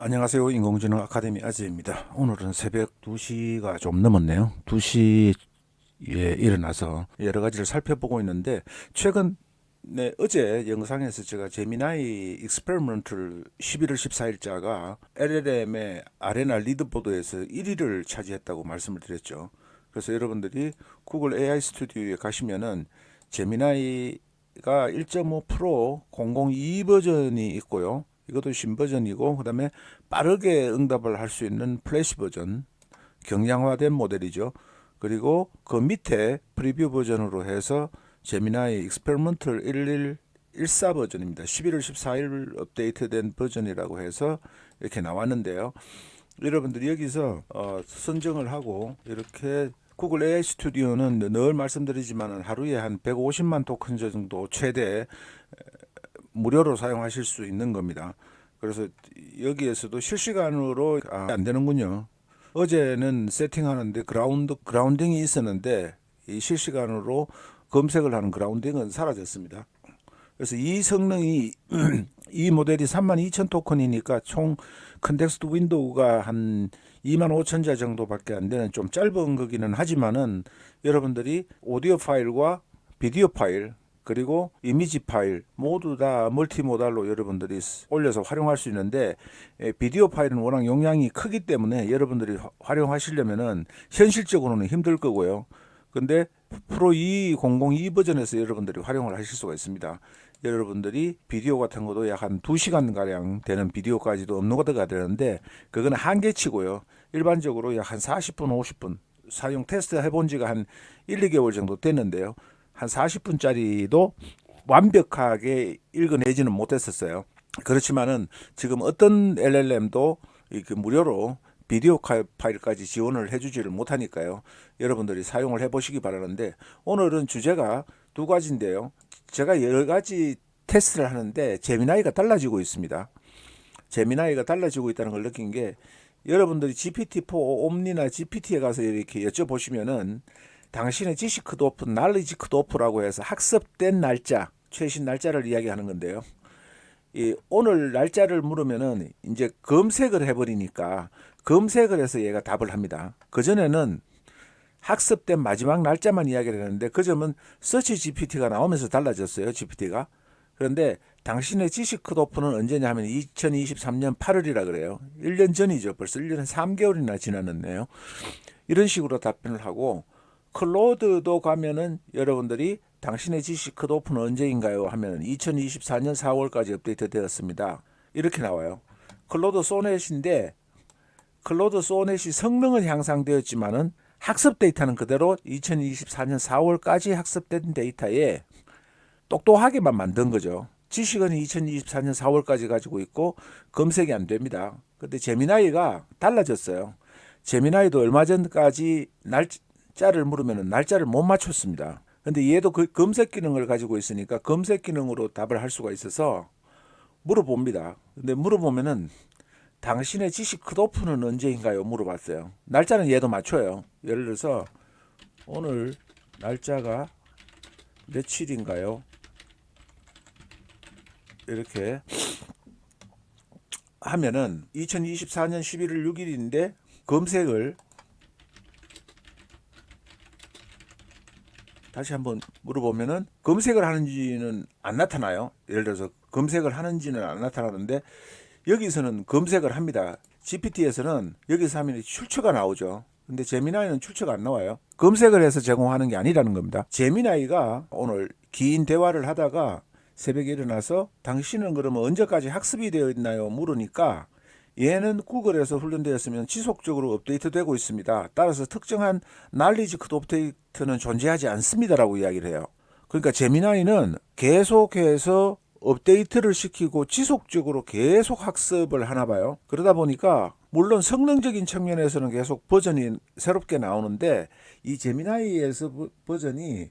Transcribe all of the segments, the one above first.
안녕하세요. 인공지능 아카데미 아재입니다. 오늘은 새벽 2시가 좀 넘었네요. 2시에 일어나서 여러 가지를 살펴보고 있는데 최근에 어제 영상에서 제가 제미나이 익스페리먼트를 11월 14일자가 LLM의 아레나 리더보드에서 1위를 차지했다고 말씀을 드렸죠. 그래서 여러분들이 구글 AI 스튜디오에 가시면은 제미나이가 1.5 프로 002 버전이 있고요. 이것도 신버전이고 그다음에 빠르게 응답을 할 수 있는 플래시 버전, 경량화된 모델이죠. 그리고 그 밑에 프리뷰 버전으로 해서 제미나이 익스페리먼털 1114 버전입니다. 11월 14일 업데이트된 버전이라고 해서 이렇게 나왔는데요. 여러분들이 여기서 선정을 하고 이렇게 구글 AI 스튜디오는 늘 말씀드리지만 하루에 한 150만 토큰 정도 최대 무료로 사용하실 수 있는 겁니다. 그래서 여기에서도 실시간으로 안 되는군요. 어제는 세팅하는데 그라운딩이 있었는데 이 실시간으로 검색을 하는 그라운딩은 사라졌습니다. 그래서 이 성능이 이 모델이 32,000 토큰이니까 총 컨텍스트 윈도우가 한 25,000자 정도밖에 안 되는 좀 짧은 거기는 하지만은 여러분들이 오디오 파일과 비디오 파일 그리고 이미지 파일 모두 다 멀티모달로 여러분들이 올려서 활용할 수 있는데 비디오 파일은 워낙 용량이 크기 때문에 여러분들이 활용하시려면은 현실적으로는 힘들 거고요. 근데 프로 2002 버전에서 여러분들이 활용을 하실 수가 있습니다. 여러분들이 비디오 같은 것도 약 한 2시간 가량 되는 비디오까지도 업로드가 되는데 그거는 한계치고요. 일반적으로 약 한 40분, 50분 사용 테스트 해본 지가 한 1, 2개월 정도 됐는데요. 한 40분짜리도 완벽하게 읽어내지는 못했었어요. 그렇지만은 지금 어떤 LLM도 무료로 비디오 파일까지 지원을 해주지를 못하니까요. 여러분들이 사용을 해보시기 바라는데 오늘은 주제가 두 가지인데요. 제가 여러 가지 테스트를 하는데 제미나이가 달라지고 있습니다. 제미나이가 달라지고 있다는 걸 느낀 게 여러분들이 GPT-4 옴니나 GPT에 가서 이렇게 여쭤보시면은 당신의 지식 컷오프, 날리지 컷오프라고 해서 학습된 날짜, 최신 날짜를 이야기하는 건데요. 오늘 날짜를 물으면은 이제 검색을 해버리니까 검색을 해서 얘가 답을 합니다. 그전에는 학습된 마지막 날짜만 이야기를 했는데 그 점은 서치 GPT가 나오면서 달라졌어요. GPT가. 그런데 당신의 지식 컷오프는 언제냐 하면 2023년 8월이라 그래요. 1년 전이죠. 벌써 1년 3개월이나 지났네요. 이런 식으로 답변을 하고 클로드도 가면은 여러분들이 당신의 지식 컷오프는 언제인가요? 하면 2024년 4월까지 업데이트 되었습니다. 이렇게 나와요. 클로드 소넷인데 클로드 소넷이 성능은 향상되었지만은 학습 데이터는 그대로 2024년 4월까지 학습된 데이터에 똑똑하게만 만든 거죠. 지식은 2024년 4월까지 가지고 있고 검색이 안 됩니다. 근데 제미나이가 달라졌어요. 제미나이도 얼마 전까지 날짜를 물으면 날짜를 못 맞췄습니다. 근데 얘도 그 검색 기능을 가지고 있으니까 검색 기능으로 답을 할 수가 있어서 물어봅니다. 근데 물어보면은 당신의 지식 컷오프는 언제인가요? 물어봤어요. 날짜는 얘도 맞춰요. 예를 들어서 오늘 날짜가 며칠인가요? 이렇게 하면은 2024년 11월 6일인데 검색을 다시 한번 물어보면은 검색을 하는지는 안 나타나요. 예를 들어서 검색을 하는지는 안 나타나는데 여기서는 검색을 합니다. GPT에서는 여기서 하면 출처가 나오죠. 근데 제미나이는 출처가 안 나와요. 검색을 해서 제공하는 게 아니라는 겁니다. 제미나이가 오늘 긴 대화를 하다가 새벽에 일어나서 당신은 그러면 언제까지 학습이 되어 있나요? 물으니까 얘는 구글에서 훈련되었으면 지속적으로 업데이트되고 있습니다. 따라서 특정한 날리지 컷 업데이트는 존재하지 않습니다라고 이야기를 해요. 그러니까 제미나이는 계속해서 업데이트를 시키고 지속적으로 계속 학습을 하나 봐요. 그러다 보니까 물론 성능적인 측면에서는 계속 버전이 새롭게 나오는데 이 제미나이에서 버전이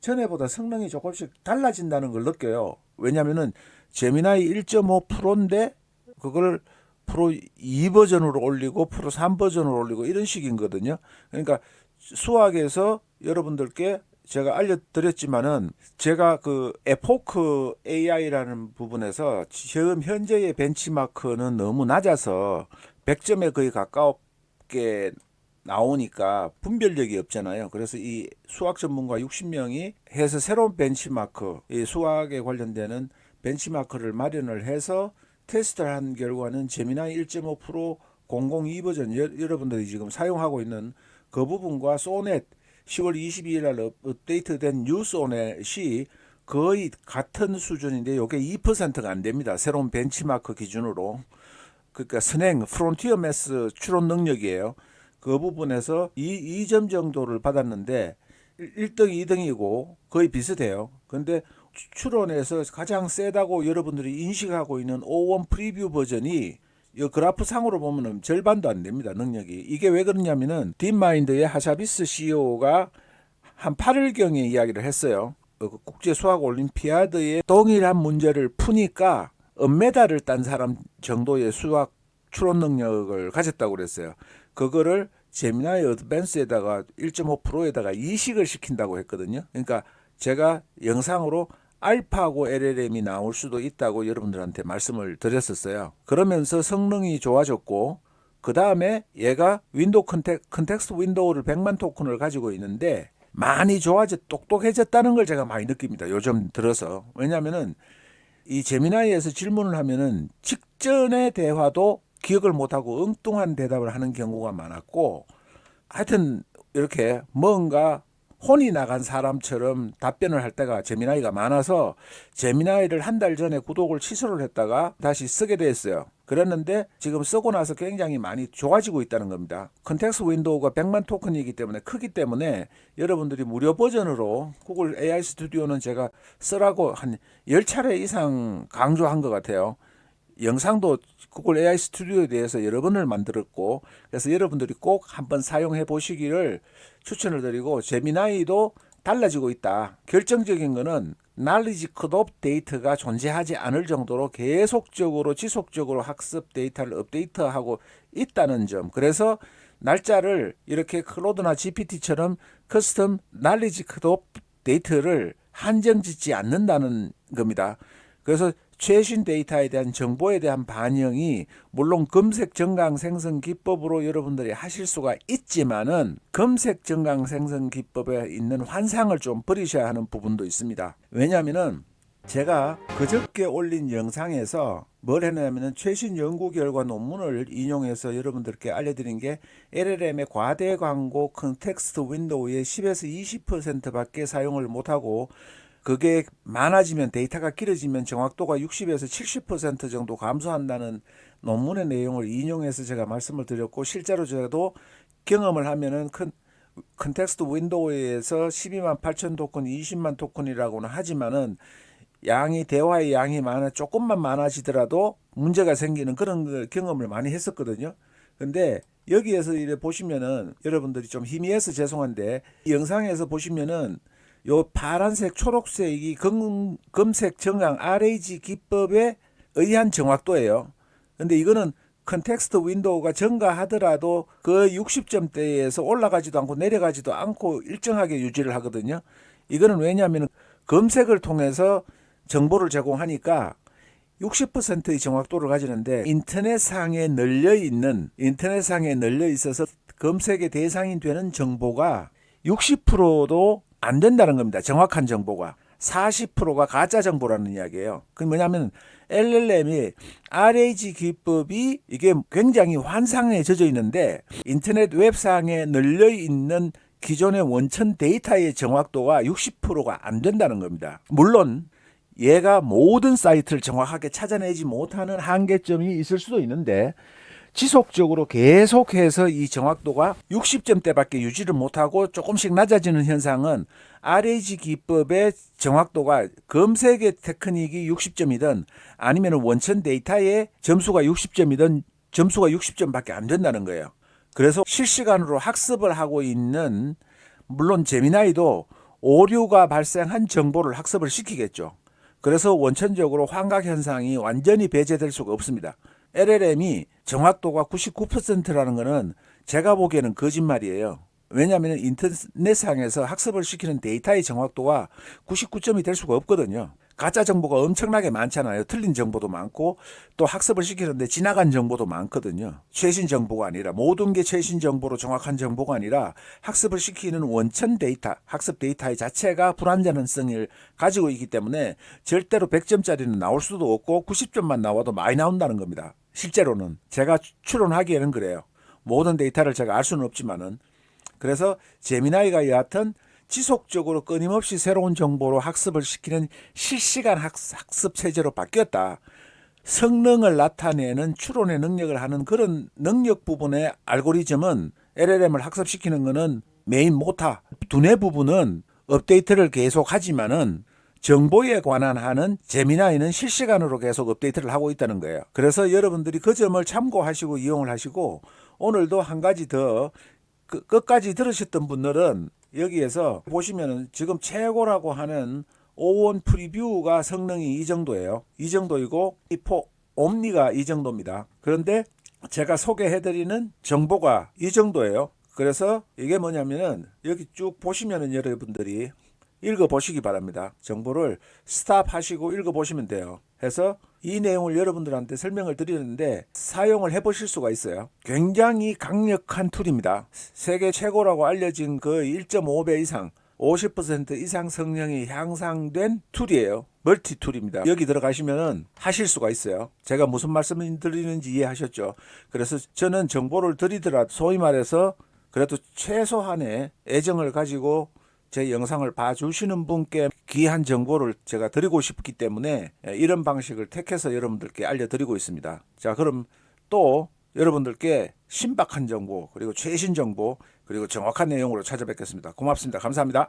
전에보다 성능이 조금씩 달라진다는 걸 느껴요. 왜냐하면은 제미나이 1.5 프로인데 그걸 프로 2 버전으로 올리고 프로 3 버전으로 올리고 이런 식인 거거든요. 그러니까 수학에서 여러분들께 제가 알려드렸지만은 제가 그 에포크 AI라는 부분에서 지금 현재의 벤치마크는 너무 낮아서 100점에 거의 가깝게 나오니까 분별력이 없잖아요. 그래서 이 수학 전문가 60명이 해서 새로운 벤치마크, 이 수학에 관련되는 벤치마크를 마련을 해서 테스트를 한 결과는 제미나이 1.5 002 버전 여러분들이 지금 사용하고 있는 그 부분과 소넷 10월 22일 날 업데이트된 뉴소넷이 거의 같은 수준인데 이게 2%가 안 됩니다. 새로운 벤치마크 기준으로. 그러니까 선행 프론티어 매스 추론 능력이에요. 그 부분에서 2점 정도를 받았는데 1등, 2등이고 거의 비슷해요. 근데 추론에서 가장 세다고 여러분들이 인식하고 있는 O1 프리뷰 버전이 이 그래프 상으로 보면 절반도 안 됩니다. 능력이. 이게 왜 그러냐면은 딥마인드의 하샤비스 CEO가 한 8일경에 이야기를 했어요. 국제수학올림피아드의 동일한 문제를 푸니까 은메달을 딴 사람 정도의 수학 추론 능력을 가졌다고 그랬어요. 그거를 제미나이 어드밴스에다가 1.5%에다가 이식을 시킨다고 했거든요. 그러니까 제가 영상으로 알파고 LLM이 나올 수도 있다고 여러분들한테 말씀을 드렸었어요. 그러면서 성능이 좋아졌고 그 다음에 얘가 윈도우 컨텍스트 윈도우를 100만 토큰을 가지고 있는데 많이 똑똑해졌다는 걸 제가 많이 느낍니다. 요즘 들어서. 왜냐하면은 이 제미나이에서 질문을 하면은 직전의 대화도 기억을 못하고 엉뚱한 대답을 하는 경우가 많았고 하여튼 이렇게 뭔가 혼이 나간 사람처럼 답변을 할 때가 제미나이가 많아서 제미나이를 한 달 전에 구독을 취소를 했다가 다시 쓰게 됐어요. 그랬는데 지금 쓰고 나서 굉장히 많이 좋아지고 있다는 겁니다. 컨텍스트 윈도우가 100만 토큰이기 때문에 크기 때문에 여러분들이 무료 버전으로 구글 AI 스튜디오는 제가 쓰라고 한 10차례 이상 강조한 것 같아요. 영상도 구글 AI 스튜디오에 대해서 여러 번을 만들었고 그래서 여러분들이 꼭 한번 사용해 보시기를 추천을 드리고 제미나이도 달라지고 있다. 결정적인 거는 knowledge 컷오프 데이터가 존재하지 않을 정도로 계속적으로 지속적으로 학습 데이터를 업데이트하고 있다는 점. 그래서 날짜를 이렇게 클로드나 GPT처럼 커스텀 knowledge 컷오프 데이터를 한정짓지 않는다는 겁니다. 그래서 최신 데이터에 대한 정보에 대한 반영이 물론 검색 정강 생성 기법으로 여러분들이 하실 수가 있지만은 검색 정강 생성 기법에 있는 환상을 좀 버리셔야 하는 부분도 있습니다. 왜냐하면은 제가 그저께 올린 영상에서 뭘 했냐면은 최신 연구 결과 논문을 인용해서 여러분들께 알려드린 게 LLM의 과대 광고 컨텍스트 윈도우의 10에서 20%밖에 사용을 못하고 그게 많아지면 데이터가 길어지면 정확도가 60에서 70% 정도 감소한다는 논문의 내용을 인용해서 제가 말씀을 드렸고 실제로 저도 경험을 하면은 컨텍스트 윈도우에서 12만 8천 토큰, 20만 토큰이라고는 하지만은 대화의 양이 조금만 많아지더라도 문제가 생기는 그런 경험을 많이 했었거든요. 근데 여기에서 이래 보시면은 여러분들이 좀 희미해서 죄송한데 이 영상에서 보시면은 요 파란색 초록색이 검색 정강 RAG 기법에 의한 정확도예요. 근데 이거는 컨텍스트 윈도우가 증가하더라도 그 60점대에서 올라가지도 않고 내려가지도 않고 일정하게 유지를 하거든요. 이거는 왜냐하면 검색을 통해서 정보를 제공하니까 60%의 정확도를 가지는데 인터넷상에 널려 있어서 검색의 대상이 되는 정보가 60%도 안 된다는 겁니다. 정확한 정보가. 40%가 가짜 정보라는 이야기예요. 그게 뭐냐면 LLM이 RAG 기법이 이게 굉장히 환상에 젖어 있는데 인터넷 웹상에 널려 있는 기존의 원천 데이터의 정확도가 60%가 안 된다는 겁니다. 물론 얘가 모든 사이트를 정확하게 찾아내지 못하는 한계점이 있을 수도 있는데 지속적으로 계속해서 이 정확도가 60점대밖에 유지를 못하고 조금씩 낮아지는 현상은 RAG 기법의 정확도가 검색의 테크닉이 60점이든 아니면 원천 데이터의 점수가 60점이든 점수가 60점밖에 안 된다는 거예요. 그래서 실시간으로 학습을 하고 있는 물론 제미나이도 오류가 발생한 정보를 학습을 시키겠죠. 그래서 원천적으로 환각 현상이 완전히 배제될 수가 없습니다. LLM이 정확도가 99%라는 것은 제가 보기에는 거짓말이에요. 왜냐하면 인터넷상에서 학습을 시키는 데이터의 정확도가 99점이 될 수가 없거든요. 가짜 정보가 엄청나게 많잖아요. 틀린 정보도 많고 또 학습을 시키는데 지나간 정보도 많거든요. 최신 정보가 아니라 모든 게 최신 정보로 정확한 정보가 아니라 학습을 시키는 원천 데이터, 학습 데이터의 자체가 불완전성을 가지고 있기 때문에 절대로 100점짜리는 나올 수도 없고 90점만 나와도 많이 나온다는 겁니다. 실제로는 제가 추론하기에는 그래요. 모든 데이터를 제가 알 수는 없지만은. 그래서 제미나이가 여하튼 지속적으로 끊임없이 새로운 정보로 학습을 시키는 실시간 학습 체제로 바뀌었다. 성능을 나타내는 추론의 능력을 하는 그런 능력 부분의 알고리즘은 LLM을 학습시키는 것은 메인 모타, 두뇌 부분은 업데이트를 계속 하지만은 정보에 관한 하는 제미나이는 실시간으로 계속 업데이트를 하고 있다는 거예요. 그래서 여러분들이 그 점을 참고하시고 이용을 하시고 오늘도 한 가지 더 끝까지 들으셨던 분들은 여기에서 보시면은 지금 최고라고 하는 O1 프리뷰가 성능이 이 정도예요. 이 정도이고 이4 옴니가 이 정도입니다. 그런데 제가 소개해드리는 정보가 이 정도예요. 그래서 이게 뭐냐면은 여기 쭉 보시면은 여러분들이 읽어보시기 바랍니다. 정보를 스탑하시고 읽어보시면 돼요. 해서 이 내용을 여러분들한테 설명을 드리는데 사용을 해보실 수가 있어요. 굉장히 강력한 툴입니다. 세계 최고라고 알려진 그 1.5배 이상 50% 이상 성능이 향상된 툴이에요. 멀티 툴입니다. 여기 들어가시면은 하실 수가 있어요. 제가 무슨 말씀을 드리는지 이해하셨죠? 그래서 저는 정보를 드리더라도 소위 말해서 그래도 최소한의 애정을 가지고 제 영상을 봐주시는 분께 귀한 정보를 제가 드리고 싶기 때문에 이런 방식을 택해서 여러분들께 알려드리고 있습니다. 자, 그럼 또 여러분들께 신박한 정보, 그리고 최신 정보, 그리고 정확한 내용으로 찾아뵙겠습니다. 고맙습니다. 감사합니다.